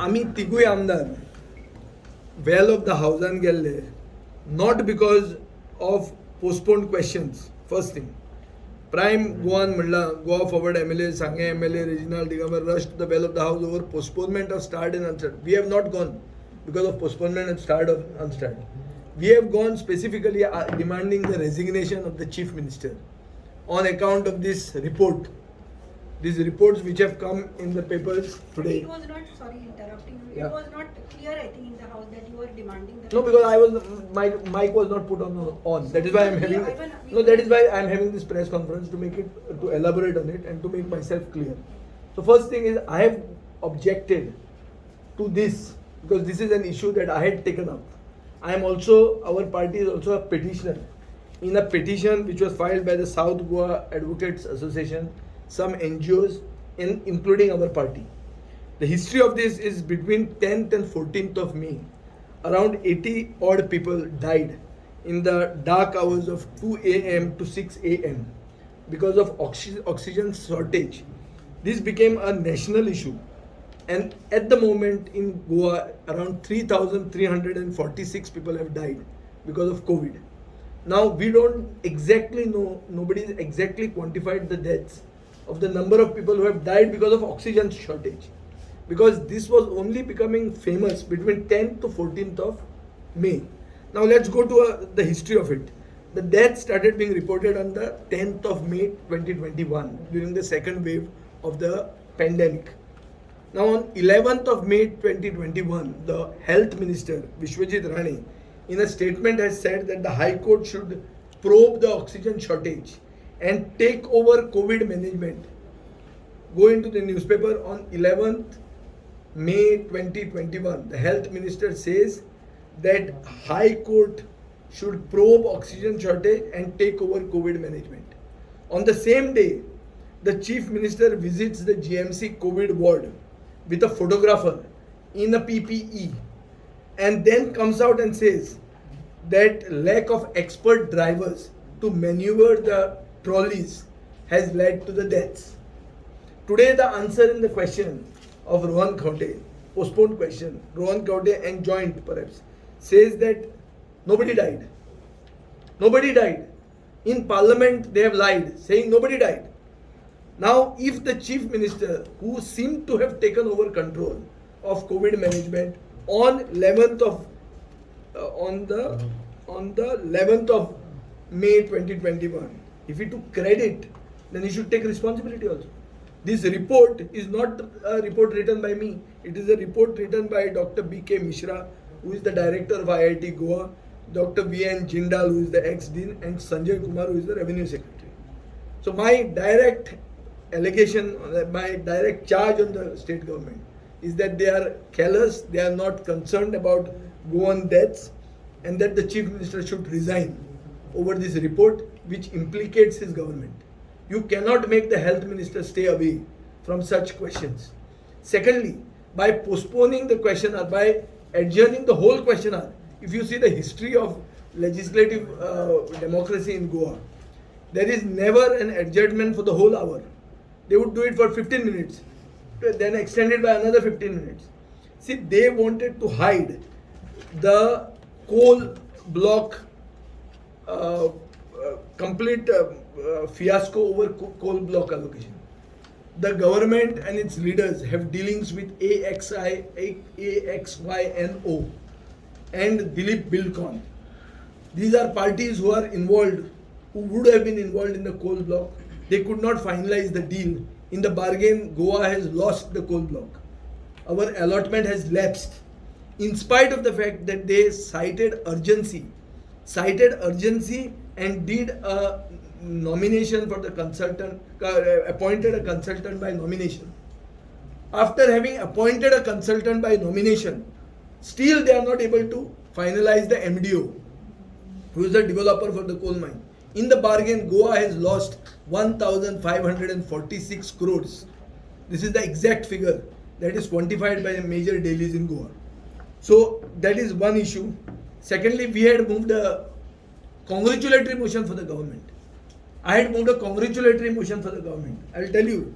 आमी तिगूय आमदार वेल ऑफ द हावजान गेल्ले not because of postponed questions. First thing, प्रायम गोवान म्हणला Goa Forward MLA, Sanguem MLA, Reginald Digambar rush to the well of the house over postponement of starred and unstarred. We have not gone because of postponement and start of unstart. We have gone specifically demanding the resignation of the chief minister on account of this report. These reports which have come in the papers today. It was not, sorry interrupting you, Yeah. it was not clear I think in the house that you were demanding the No, because I was my mic was not put on. That is why I'm having that is why I'm having this press conference to make it to elaborate on it and to make myself clear. So first thing is I have objected to this because this is an issue that I had taken up. I am also, our party is also a petitioner in a petition which was filed by the South Goa Advocates Association, some NGOs, including our party. The history of this is between 10th and 14th of May. Around 80 odd people died in the dark hours of 2 a.m. to 6 a.m. because of oxygen shortage. This became a national issue. And at the moment in Goa, around 3,346 people have died because of COVID. Now, we don't exactly know, nobody has exactly quantified the deaths of the number of people who have died because of oxygen shortage. Because this was only becoming famous between 10th to 14th of May. Now, let's go to the history of it. The deaths started being reported on the 10th of May 2021 during the second wave of the pandemic. Now on 11th of May 2021, the Health Minister Vishwajit Rane in a statement has said that the High Court should probe the oxygen shortage and take over COVID management. Go into the newspaper on 11th May 2021. The Health Minister says that High Court should probe oxygen shortage and take over COVID management. On the same day, the Chief Minister visits the GMC COVID ward with a photographer in a PPE and then comes out and says that lack of expert drivers to maneuver the trolleys has led to the deaths. Today the answer in the question of Rohan Khaunte, postponed question, Rohan Khaunte enjoined perhaps, says that nobody died. Nobody died. In parliament they have lied, saying nobody died. Now, if the chief minister, who seemed to have taken over control of COVID management on 11th of on the 11th of May 2021, if he took credit, then he should take responsibility also. This report is not a report written by me. It is a report written by Dr. B.K. Mishra, who is the director of IIT Goa, Dr. V.N. Jindal, who is the ex-dean, and Sanjay Kumar, who is the revenue secretary. So my direct allegation, my direct charge on the state government is that they are callous, they are not concerned about Goan deaths, and that the chief minister should resign over this report which implicates his government. You cannot make the health minister stay away from such questions. Secondly, by postponing the question or by adjourning the whole question hour, if you see the history of legislative democracy in Goa, there is never an adjournment for the whole hour. They would do it for 15 minutes, then extend it by another 15 minutes. See, they wanted to hide the coal block complete fiasco over coal block allocation. The government and its leaders have dealings with AXYNO and Dilip Bilkon. These are parties who are involved, who would have been involved in the coal block. They could not finalize the deal. In the bargain, Goa has lost the coal block. Our allotment has lapsed. In spite of the fact that they cited urgency and did a nomination for the consultant, appointed a consultant by nomination. After having appointed a consultant by nomination, still they are not able to finalize the MDO, who is the developer for the coal mine. In the bargain, Goa has lost 1,546 crores. This is the exact figure that is quantified by major dailies in Goa. So that is one issue. Secondly, we had moved a congratulatory motion for the government. I had moved a congratulatory motion for the government. I will tell you,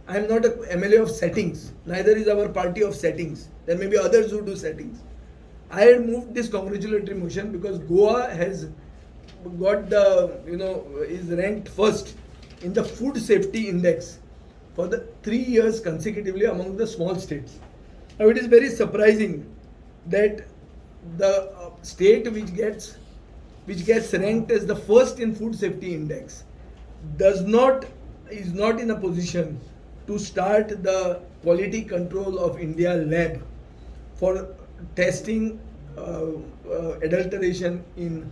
I am not a MLA of settings. Neither is our party of settings. There may be others who do settings. I had moved this congratulatory motion because Goa has got the, is ranked first in the food safety index for the 3 years consecutively among the small states. Now it is very surprising that the state which gets ranked as the first in food safety index is not in a position to start the quality control of India lab for testing adulteration in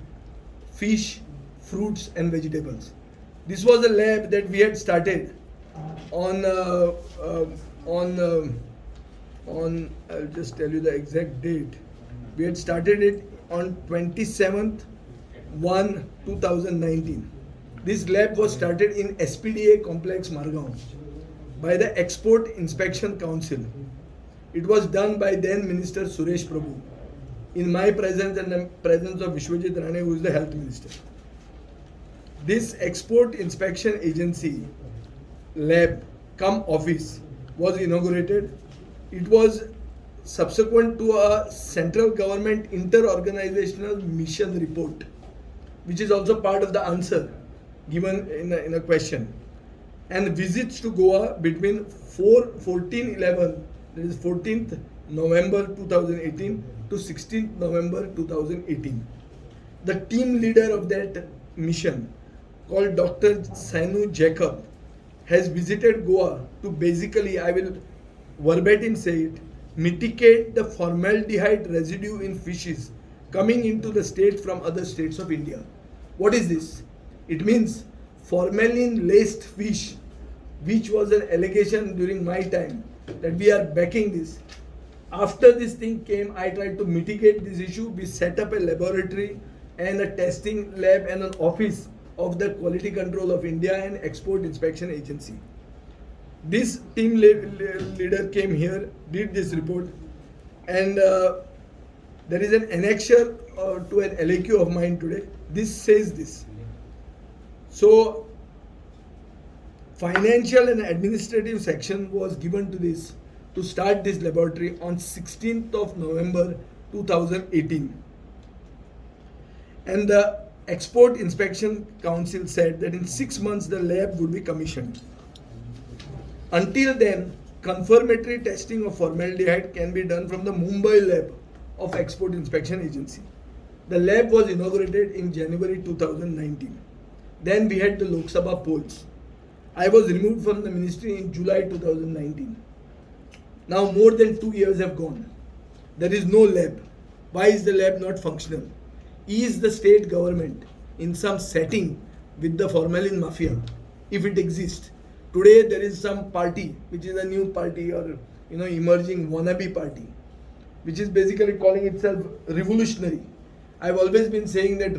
fish, fruits and vegetables. This was a lab that we had started on I'll just tell you the exact date. We had started it on 27th 1/2019. This lab was started in SPDA complex Margaon by the Export Inspection Council. It was done by then Minister Suresh Prabhu in my presence and the presence of Vishwajit Rane, who is the health minister. This Export Inspection Agency lab cum office was inaugurated. It was subsequent to a central government inter-organizational mission report, which is also part of the answer given in a question, and visits to Goa between 14/11, that is 14th November 2018 to 16th November 2018. The team leader of that mission, called Dr. Sanu Jacob, has visited Goa to basically, I will verbatim say it, mitigate the formaldehyde residue in fishes coming into the state from other states of India. What is this? It means formalin laced fish, which was an allegation during my time that we are backing this. After this thing came, I tried to mitigate this issue. We set up a laboratory and a testing lab and an office of the Quality Control of India and Export Inspection Agency. This team leader came here, did this report, and there is an annexure to an LAQ of mine today. This says this. So, financial and administrative section was given to this to start this laboratory on 16th of November 2018. And the Export Inspection Council said that in 6 months the lab would be commissioned. Until then, confirmatory testing of formaldehyde can be done from the Mumbai lab of Export Inspection Agency. The lab was inaugurated in January 2019. Then we had the Lok Sabha polls. I was removed from the ministry in July 2019. Now more than 2 years have gone. There is no lab. Why is the lab not functional? Is the state government in some setting with the formalin mafia, if it exists? Today there is some party which is a new party or emerging wannabe party, which is basically calling itself revolutionary. I've always been saying that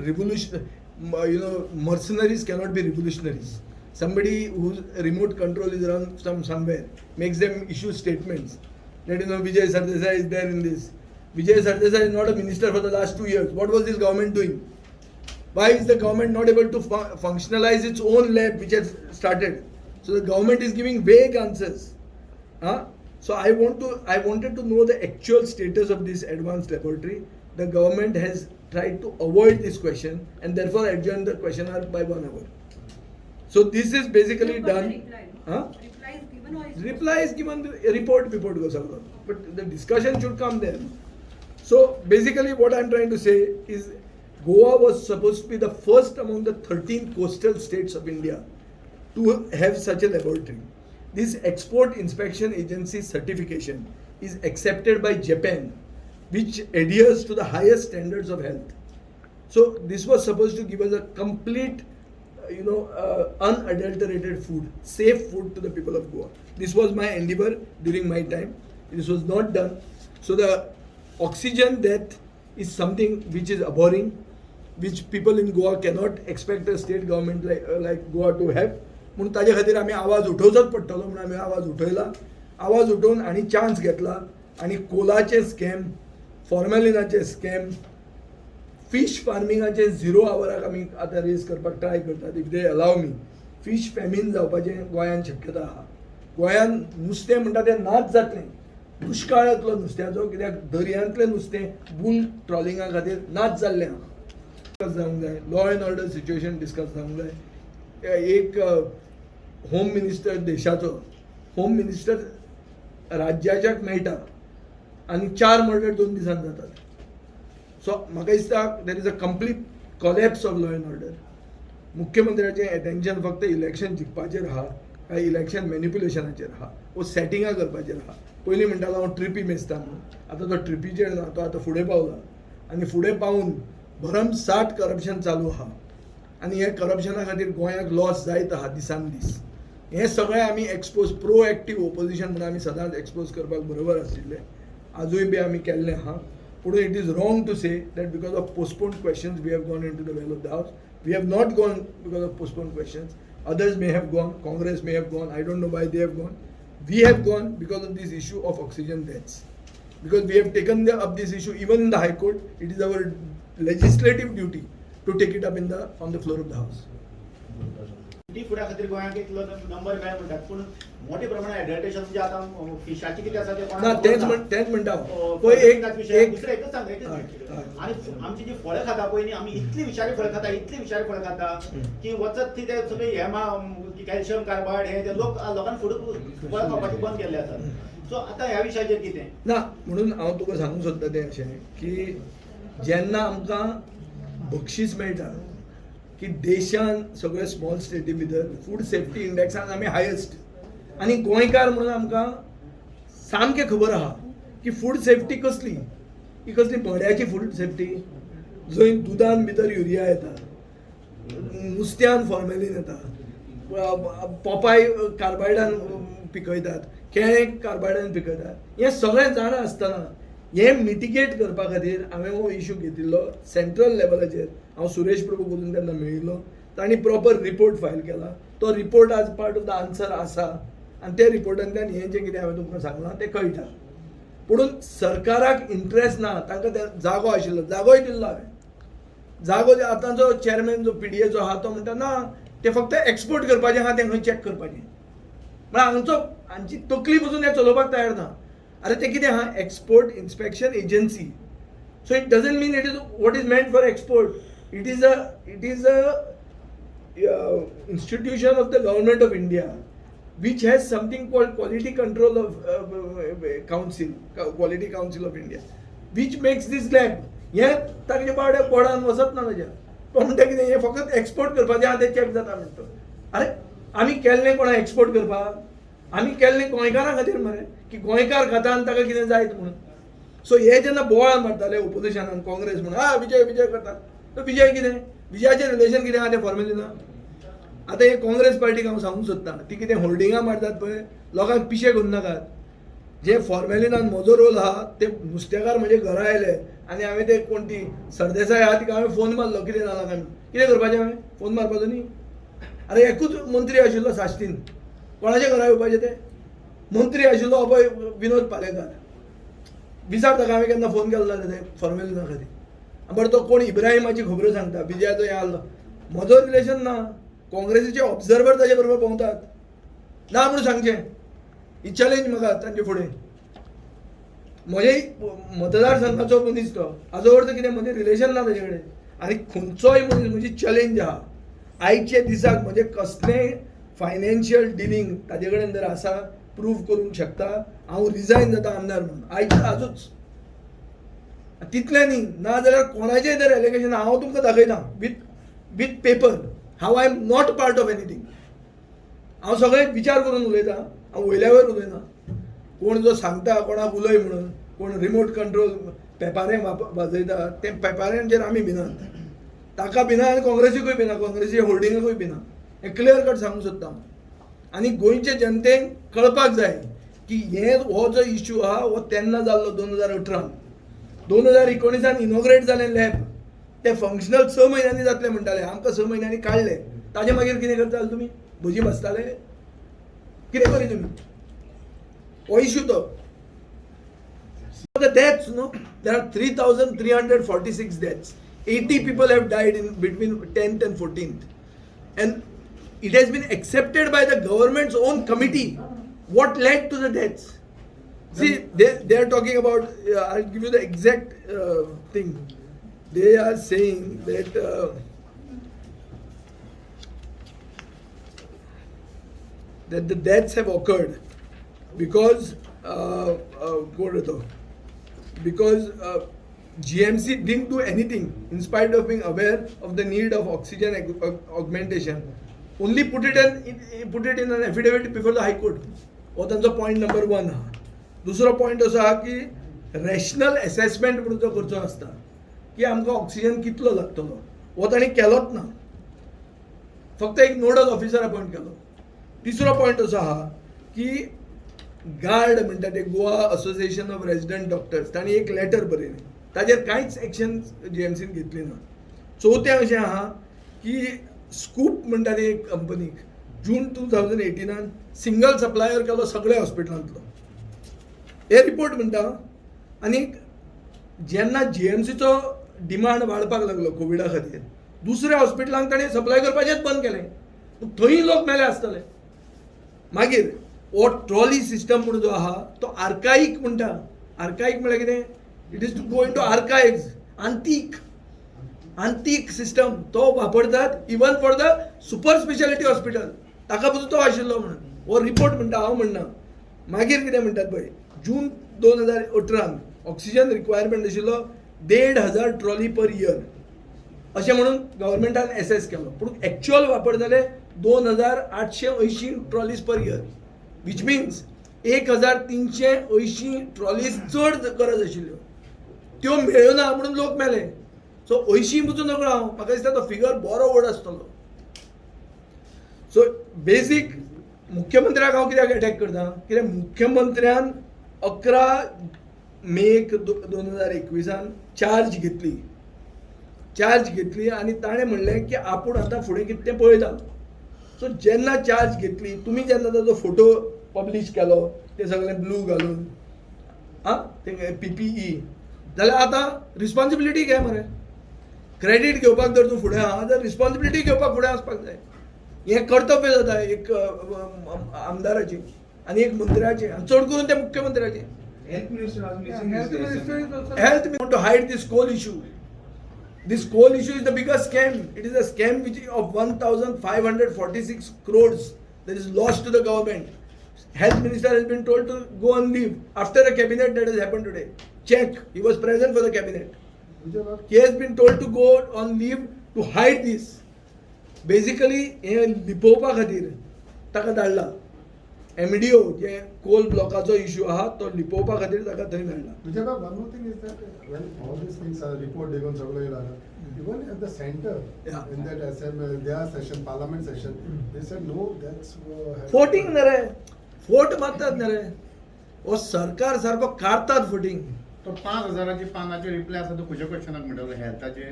mercenaries cannot be revolutionaries. Somebody whose remote control is around somewhere makes them issue statements that Vijay Sardesai is there in this. Vijay Sardesai is not a minister for the last 2 years. What was this government doing? Why is the government not able to functionalize its own lab which has started? So the government is giving vague answers. So I wanted to know the actual status of this advanced laboratory. The government has tried to avoid this question and therefore adjourned the question hour by 1 hour. So this is basically done. Reply is given or is Reply is given, report goes out. But the discussion should come there. So basically what I am trying to say is Goa was supposed to be the first among the 13 coastal states of India to have such a laboratory. This Export Inspection Agency certification is accepted by Japan, which adheres to the highest standards of health. So this was supposed to give us a complete unadulterated food, safe food to the people of Goa. This was my endeavor during my time. This was not done. So the oxygen death is something which is abhorring, which people in Goa cannot expect a state government like Goa to have. म्हणून ताजे खातीर आमी आवाज उठोवचोच पडटलो म्हणून आमी आवाज उठयला. आवाज उठोवन आनी चान्स घेतला आनी कोलाचे स्कॅम, फॉर्मेलिनाचे स्कॅम, फिश फार्मिंगाचे 0 आवराक आमी आतां रेज करपाक ट्राय करतात. इफ दे अलाव मी, फिश फॅमिन जावपाचें गोंयांत शक्यता आहा. गोंयान नुस्तें म्हणटा तें नाच जातलें दुश्काळ येतलो नुस्त्याचो कित्याक दर्यांतलें नुस्तें बुल ट्रॉलिंगा खातीर नाच जाल्लें आहा डिस्कस जावंक जाय law and order situation discuss जावंक जाय एक होम मिनिस्टर देशाचो होम मिनिस्टर राज्याच्याक मेळटा आनी 4 मर्डर 2 दिसान जातात सो म्हाका दिसता there is a complete collapse of law and order मुख्यमंत्र्याचें एटेन्शन फक्त इलेक्शन जिखपाचेर आहा काय इलेक्शन मॅनिप्युलेशनाचेर आहा वो सेटिंगां करपाचेर आहा पयलीं म्हणटालो हांव ट्रिपी मेजता म्हणून आतां तो ट्रिपीचेर ना तो आतां फुडें पावला आनी फुडें पावून भरमसाट करप्शन चालू आहा आनी हे करप्शना खातीर गोंयाक लॉस जायत आहा दिसान दीस हे सगळें आमी एक्सपोज प्रो एक्टीव ओपोजिशन म्हणून आमी सदांच एक्सपोज करपाक बरोबर आशिल्ले आजूय बी आमी केल्लें आहा पुणून it is wrong to say that because of postponed questions we have gone into the well of the house we have not gone because of postponed questions others may have gone, Congress may have gone, I don't know why they have gone. We have gone because of this issue of oxygen deaths. Because we have taken up this issue even in the High Court, it is our legislative duty to take it up on the floor of the House. फुड्या खातीर गोंयाक एक number मेळ म्हणटात पूण मोठे प्रमाणात adulteration म्हणजे आतां फिशाची कितें आसा ना तेच म्हणटा पळय एक दुसरें एकच सांग आनी आमची जी फळां खाता पळय न्ही आमी इतली विशारी फळां खाता की वचत ती ते सगळे हेमा कॅल्शियम कार्बायड हे लोकांक फुडें फळां खावपाची बंद केल्ले आसात सो आतां ह्या विशयाचेर कितें ना म्हणून हांव तुका सांगूंक सोदता तें अशें की जेन्ना आमकां बक्षीस मेळटा की देशान सगळे स्मॉल स्टेटी भितर फूड सेफ्टी इंडेक्सान आमी हायेस्ट आनी गोंयकार म्हणून आमकां सामकें खबर आहा की फूड सेफ्टी कसली ही कसली भड्याची फूड सेफ्टी जंय दुदान भितर युरिया येता नुस्त्यान फॉर्मेलीन येता पोपाय कार्बायडान पिकयतात केळें कार्बायडान पिकयतात हें सगळें जाणा आसतना हे मिटिगेट करपा खातीर हांवें हो इशू घेतिल्लो सेंट्रल लेवलाचेर हांव सुरेश प्रभू बोलून तेन्ना मेळिल्लो तांणी प्रॉपर रिपोर्ट फायल केला तो रिपोर्ट आज पार्ट ऑफ द आन्सर आसा आनी त्या रिपोर्टांतल्यान हें जें कितें हांवें तुमकां सांगलां तें कळटा पुणून सरकाराक इंट्रस्ट ना तांकां ते जागो आशिल्लो जागोय दिल्लो हांवें जागो आतांचो चॅरमॅन जो PDAचो आहा तो म्हणटा ना ते फक्त एक्सपोर्ट करपाचें आहा तें खंय चॅक करपाचें म्हळ्यार हांची तकली पसून हें चलोवपाक तयार ना अरे ते कितें आहा export inspection agency so it doesn't mean it is what is meant for export it is a institution of the government of India which has something called quality control of quality council of India which makes this lab हे ताजे बावड्या बोर्डान वचत ना ताज्या तो म्हणटा कितें हें फकत export करपाचें आहा तें चॅक जाता म्हणटा अरे आमी केल्लें कोणा एक्सपोर्ट करपाक आमी केल्लें गोंयकारां खातीर मरे की गोंयकार खाता आनी ताका कितें जायत म्हणून सो हे जेन्ना बोवाळ मारताले ओपोजिशनान काँग्रेस म्हणून विजय करता तो विजय कितें विजयाचें रिलेशन कितें आहा तें फॉर्मेलिना आतां हे काँग्रेस पार्टीक हांव सांगूंक सोदतां ती कितें होल्डिंगां मारतात पळय लोकांक पिशे करून नाकात जे फॉर्मेलिनान म्हजो रोल आहा ते नुस्तेकार म्हजे घरा आयले आनी हांवें ते कोण ती सरदेसाय आहा तिका हांवें फोन मारलो कितें जालां काय कितें करपाचें हांवें फोन मारपाचो न्ही अरे एकूच मंत्री आशिल्लो साश्टीन कोणाच्या घरा येवपाचें ते मंत्री आशिल्लो अभय विनोद पालेकार विचार ताका हांवें केन्ना फोन केल्लो जाल्यार ते फॉर्मेलिना खातीर बरें तो कोण इब्राहिमाची खबरो सांगता विजयाचो हें आसलो म्हजो रिलेशन ना काँग्रेसीचे ऑब्झर्वर ताजे बरोबर भोंवतात ना म्हणून सांगचें ही चॅलेंज म्हाका तांचे फुडें म्हजे मतदारसंघाचो मनीस तो हाजो अर्थ कितें म्हजें रिलेशन ना ताजे कडेन आनी खंयचोय मनीस म्हजी चॅलेंज आहा आयचे दिसाक म्हजें कसलेंय फायनान्शियल डिलींग ताजे कडेन जर आसा प्रूव करूंक शकता हांव रिजायन जाता आमदार म्हणून आयचे आजूच तितलें न्ही ना जाल्यार कोणाचेय जर एलिगेशन हांव तुमकां दाखयता विथ पेपर हांव I am not part of anything हांव सगळें विचार करून उलयतां हांव वयल्या वयर उलयना कोण जो सांगता कोणाक उलय म्हणून कोण रिमोट कंट्रोल पेपारें वाजयता ते पेपाऱ्यांचेर आमी भिनात ताका भिना आनी काँग्रेसीकूय भिना काँग्रेसी होल्डिंगाकूय भिना हें क्लियर कट सांगूंक सोदता हांव आनी गोंयचे जनतेक कळपाक जाय की हो जो इश्यू आहा हो तेन्ना जाल्लो 2018 2019 इनॉग्रेट जालें लॅब ते फंक्शनल 6 म्हयन्यांनी जातले म्हणटाले आमकां 6 म्हयन्यांनी काडले ताजे मागीर कितें करताले तुमी भुजी भाजताले कितें करी तुमी हो इश्यू तो the deaths no there are 3346 deaths 80 people have died in between 10th and 14th and it has been accepted by the government's own committee what led to the deaths? See, they are talking about, I'll give you the exact thing. They are saying that that the deaths have occurred because because GMC didn't do anything in spite of being aware of the need of oxygen augmentation. Only put it in an affidavit before the High Court. हो तांचो point number 1 हा. दुसरो point असो आहा की rational assessment म्हणून जो करचो आसता की आमकां ऑक्सिजन कितलो लागतलो हो तांणी केलोच ना. फक्त एक नोडल ऑफिसर अपॉइंट केलो. तिसरो पॉयंट असो आहा की गार्ड म्हणटा ते Goa association of resident doctors तांणी एक लेटर बरयलें. ताजेर कांयच एक्शन जीएमसीन घेतली ना. चवथें अशें आहा की स्कूप म्हणटा ती एक कंपनीक जून 2018 सिंगल सप्लायर केलो सगळ्या हॉस्पिटलांतलो. हे रिपोर्ट म्हणटा. आनी जेन्ना जीएमसीचो डिमांड वाडपाक लागलो कोविडा खातीर दुसऱ्या हॉस्पिटलांक ताणें सप्लाय करपाचेंच बंद केलें. थंय लोक मेले आसतले. मागीर हो ट्रॉली सिस्टम म्हणून जो आहा तो आर्काईक म्हणटा. आर्काईक म्हळ्यार कितें? It is to go into archives. आंतीक सिस्टम तो वापरतात even for the super speciality hospital. ताका पुरो तो आशिल्लो म्हणून हो रिपोर्ट म्हणटा, हांव म्हणना. मागीर कितें म्हणटात पळय, जून 2018 ऑक्सिजन रिक्वायरमेंट आशिल्लो 1,500 ट्रॉली पर इयर अशें म्हणून गव्हर्मेंटान एसेस केलो. पूण एक्च्युअल वापरताले 2,880 ट्रॉलीज पर इयर, वीच मिन्स 1,380 ट्रॉलीज चड गरज आशिल्ल्यो. त्यो मेळ्यो ना म्हणून लोक मेले. सो 80 वचूं नकळो हांव. म्हाका दिसता तो फिगर बरो व्हड आसतलो. सो बेसीक मुख्यमंत्र्याक हांव कित्याक अटॅक करता? कित्याक मुख्यमंत्र्यान 11 मे 2021 चार्ज घेतली आनी ताणें म्हणलें की आपूण आतां फुडें कितें तें पळयता. सो जेन्ना चार्ज घेतली, तुमी जेन्ना ताजो फोटो पब्लीश केलो ते सगळें ब्लू घालून ते PPE, जाल्यार आतां रिस्पॉन्सिबिलिटी घे मरे. क्रेडीट घेवपाक जर तूं फुडें आहा जाल्यार रिस्पॉन्सिबिलिटी घेवपाक फुडें आसपाक जाय. हें कर्तव्य जाता एक आमदाराची आनी एक मंत्र्याचें, आनी चड करून ते मुख्यमंत्र्याचें. Health Minister was missing. Health want to hide this coal issue. This coal issue is the biggest scam. It is a scam which of 1,546 crores that is lost to the government. Health Minister has been told to go on leave after a cabinet that has happened today. Check. He was present for the cabinet. He has been told to go on leave to hide this. Basically, हे लिपोवपा खातीर ताका धाडला. MDO जे कोल ब्लॉकाचो issue आहा तो लिपोवपा खातीर ताका थंय धाडला. One more thing is that when all these things are report they gon सगळं येयला, even at the center, in that assembly, their session, parliament session, they said no, that's फोटिंग न रे, फोट मारतात न रे. हो सरकार सारको काढतात फोटिंग. तो 5,000ची पानाचे रिप्लाय आसा तो खंयच्या क्वेश्चनाक म्हणटालो? हेल्थाचे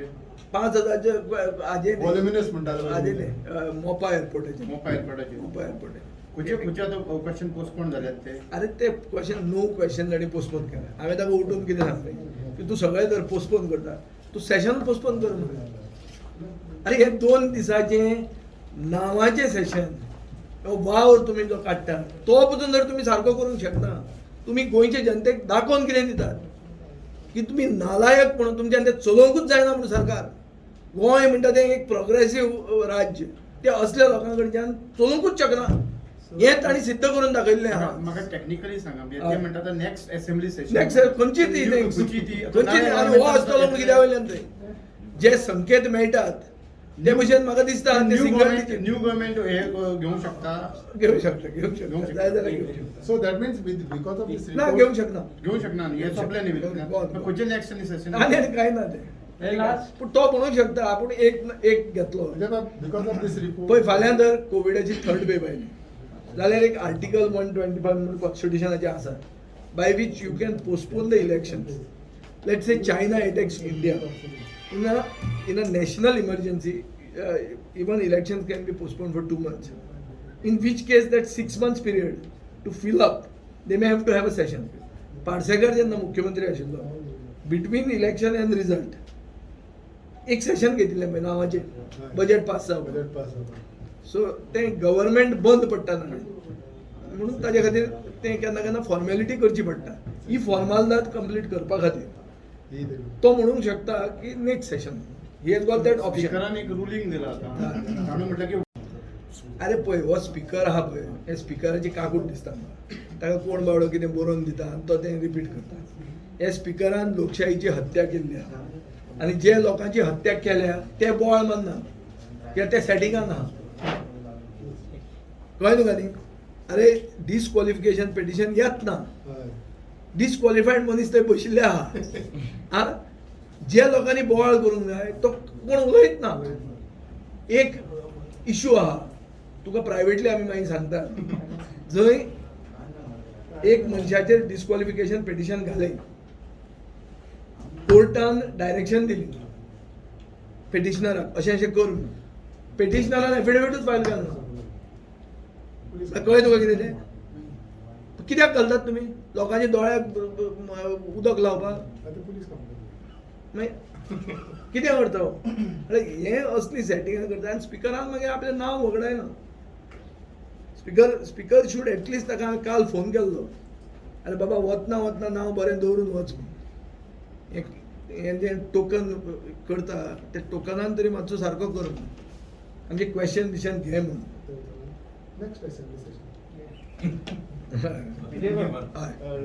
5,000 आजे voluminous म्हणटालो. आजे मोपा एअरपोर्टाचे. मोपा एअरपोर्टाचे खंयचे आतां क्वेश्चन पोस्टपोन जाल्यात ते? अरे ते क्वेश्चन नो क्वेश्चन ताणी पोस्टपोन केला. हांवें ताका उठून कितें सांगलें की तूं सगळें जर पोस्टपोन करता तूं सेशन पोस्टपोन कर म्हणून. अरे हे 2 दिसाचें नांवाचें सेशन वावर तुमी जो काडटा तो पसून जर तुमी सारको करूंक शकना, तुमी गोंयचे जनतेक दाखोवन कितें दितात की तुमी नालायक म्हणून तुमच्यान तें चलोवंकूच जायना म्हणून सरकार. गोंय म्हणटा तें एक प्रोग्रेसीव राज्य, ते असल्या लोकां कडच्यान चलोवंकूच शकना. हें ताणी सिद्ध करून दाखयल्लें आहा. म्हाका टेक्निकली सांगा, ते म्हणटा नेक्स्ट असेंब्ली सेशन नेक्स्ट खंयची ती आनी हो आसतलो म्हणून कित्या वयल्यान थंय जे संकेत मेळटात ते भशेन म्हाका दिसता ते न्यू गव्हर्नमेंट हे घेवंक शकता. घेवंक शकता जाय जाल्यार घेवंक शकता. So that means because of this ना report, घेवंक शकना. घेवंक शकना न्ही, हे सोंपलें न्ही. खंयचे नेक्स्ट सेशन? आनी कांय ना ते. पूण तो म्हणूंक शकता आपूण एक घेतलो. because of this report, पळय फाल्यां जर कोविडाची 3rd वेव आयली जाल्यार एक आर्टिकल 125 म्हणून कॉन्स्टिट्युशनाचें आसा by which you can postpone the elections. Let's say China attacks India in a national emergency, even elections can be postponed for 2 months, in which case that 6 months period to fill up they may have to have a session. Parsekar जेन्ना मुख्यमंत्री आशिल्लो between election and result एक session घेतिल्लें पळय नांवाचें budget pass जावपाक. budget pass होता. सो तें गव्हर्मेंट बंद पडटा ना म्हणून ताजे खातीर तें केन्ना केन्ना फॉर्मेलिटी करची पडटा ही फॉर्मालिटी कंप्लीट करपा खातीर ही देखो. तो म्हणूंक शकता की next session he has got that option. स्पीकरान एक रुलींग दिला आता ताणें म्हटलं की अरे पळय हो स्पीकर आहा पळय हे स्पीकराची काकूट दिसता म्हाका ताका कोण बावडो कितें बरोवन दिता आनी तो तें रिपीट करता. हे स्पीकरान लोकशाहीची हत्या केल्ली आहा आनी जे लोकांची हत्या केल्या ते बोवाळ मारना कित्याक ते सेटिंगान आहा. कळ्ळें तुका न्ही. अरे डिस्क्वॉलिफिकेशन पिटिशन येत ना हय. डिस्क्वॉलिफायड मनीस थंय बशिल्ले आहा. जे लोकांनी बोवाळ करूंक जाय तो कोण उलयत ना. एक इश्यू आहा तुका प्रायवेटली आमी मागीर सांगता जंय एक मनशाचेर डिस्क्वॉलिफिकेशन पिटिशन घालें कोर्टान डायरेक्शन दिली पिटिशनराक अशें अशें कर म्हणून पिटिशनरान एफिडेविटूच फायल केलना. कळ्ळें तुका कितें तें कित्याक घालतात तुमी लोकांच्या दोळ्याक उदक लावपाक आता पुलीस कंप्लेंट. मागीर कितें करता हो? अरे हे असली सेटिंगां करता आनी स्पिकरान मागीर आपलें नांव वगडायना. स्पीकर शूड एटलिस्ट ताका हांवें काल फोन केल्लो अरे बाबा वतना वतना नांव बरें दवरून वच म्हणून. हें जें टोकन करता त्या टोकनान तरी मातसो सारको कर म्हणून आमचे क्वेश्चन बिशन घे म्हणून. Next assembly session. हय.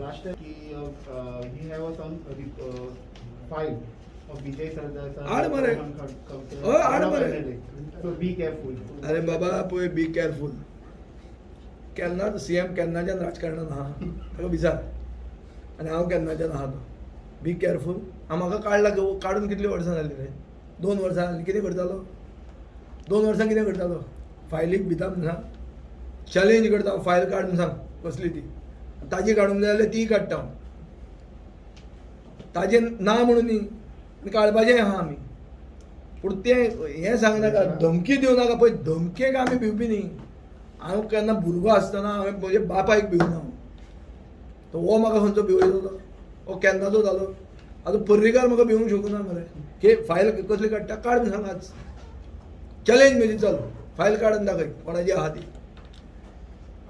last time he have some file of Vijay Sardar sir. आड मरे. आड मरे. So be careful. अरे बाबा पळय बी केअरफूल केन्नाच सीएम केन्नाच्यान राजकारणान आहा ताका विचार आनी हांव केन्नाच्यान आहा तो. Be careful. म्हाका काडून कितलीं वर्सां जालीं रे 2 वर्सां जालीं. कितें करतालो 2 वर्सां कितें करतालो फायलीक भिता म्हणून सांग. चॅलेंज करता फायल काड म्हणून सांग कसली ती ताजी काडूंक जाय जाल्यार ती काडटा हांव. ताजें ना म्हणून न्ही काडपाचें आहा आमी. पूण तें हें सांगनाका धमकी दिवं नाका पळय धमकेक आमी भिवपी न्ही. हांव केन्ना भुरगो आसतना हांवें म्हजे बापायक भिवना हांव. तो हो म्हाका खंयचो भिवयलो हो केन्नाचो जालो. आतां पर्रीकार म्हाका भिवूंक शकना मरे की फायल कसली काडटा काड म्हणून सांग आज. चॅलेंज म्हजी चल फायल काडून दाखय कोणाची आहा ती.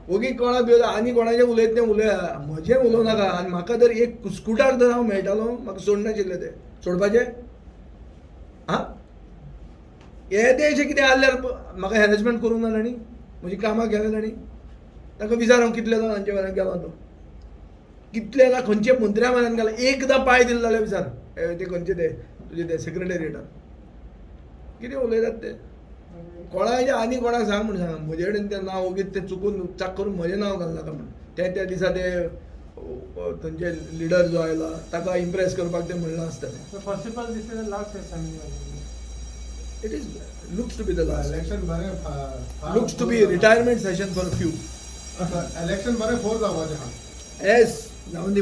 ओगी कोणाक भिवता आनी कोणाचें उलयता तें उलया म्हजें उलोवं नाका. आनी म्हाका जर एक कुस्कुटाक जर हांव मेळटालो म्हाका सोडनाशिल्लें तें सोडपाचें. हां हे तेशें कितें आसल्यार म्हाका हॅरेसमेंट करूंक ना ताणी म्हजी कामां केल्या ताणी. ताका विचार हांव कितले जाणांचे म्हऱ्यान गेलो तो कितले जाणां खंयचे मंत्र्या म्हऱ्यान गेला एकदां पांय दिले जाल्यार विचार ते खंयचे ते तुजे ते सेक्रेटरिएटान कितें उलयतात ते. कोणाचें आनी कोणाक सांग म्हणून सांग म्हजे कडेन तें नांव ओगीच तें चुकून चाक करून म्हजें नांव घालनाका म्हणून. त्या दिसा ते थंयचे लिडर जो आयला ताका इम्प्रेस करपाक ते म्हणलें आसतलें. So possible this is the last session. It is looks to be the last. Election बरें looks to be retirement session for few. Election बरें 4 जावपाचें आहा. येस जावन दी.